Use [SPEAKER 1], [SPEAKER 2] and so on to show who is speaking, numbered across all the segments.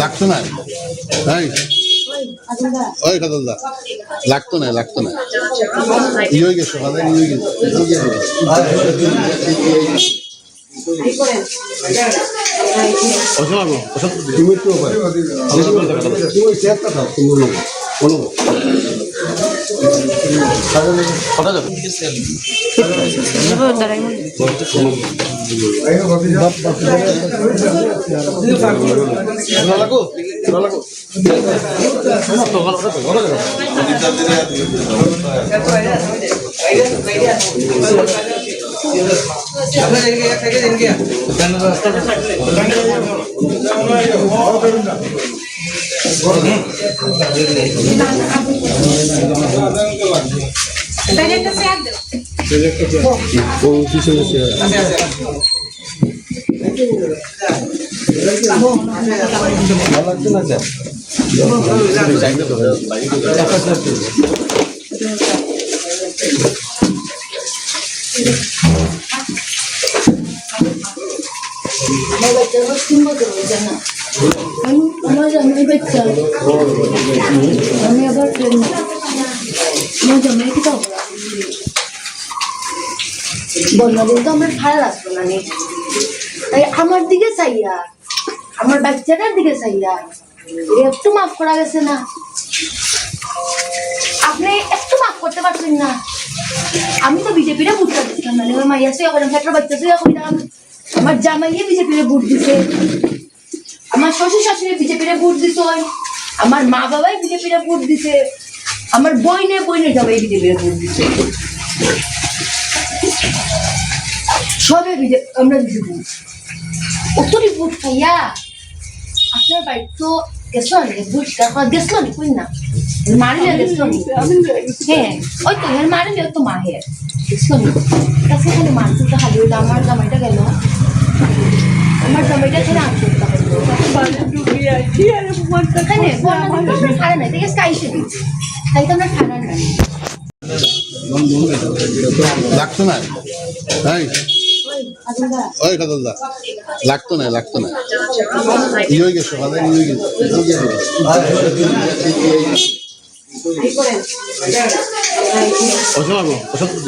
[SPEAKER 1] লাগতো না ওই কাদলদা লাগতো না ই হয়ে গেছে তুমি একটু
[SPEAKER 2] আমার জামাই বাচ্চা আমি আবার আমার জামাই কি তো বন্যা দিন তো আমার ভালো লাগতো না তাই আমার দিকে চাইয়া আমার বাচ্চাটার দিকে চাইয়া একটু মাফ করা গেছে না আপনি একটু মাফ করতে পারছেন না আমি তো বিজেপিরে ভোট দিচ্ছিলাম না আমার মাইয়া শুয়ে করলাম একটা বাচ্চা শুয়ে করলাম আমার জামাইয়ে বিজেপিরে ভোট দিছে আমার শ্বশুর শাশুড়ি বিজেপিরে ভোট দিছে আমার মা বাবাই বিজেপিরে ভোট দিছে আমার বইনে জামাই বিজেপিরে ভোট দিছে সবে আমরা বিজেপি অতরি ভোট খাইয়া আপনার বাড়ি তো গেছো গেছিল নি কই না মারিলে গেছিল নি হ্যাঁ ওই তো মারিলে তো মাহে গেছিল নি কাছে খালি মানসিক তো খালি হইলো আমার জামাইটা গেল আমার জামাইটা ছেড়ে আনতে ঠান্ডা নাই দেখে স্কাইসে দিচ্ছি তাই তো আমরা ঠান্ডা নাই
[SPEAKER 1] লাগতো না ওই কাদলদা লাগতো না ই হয়ে গেছে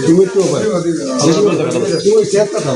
[SPEAKER 1] তুমি একটু
[SPEAKER 3] কথা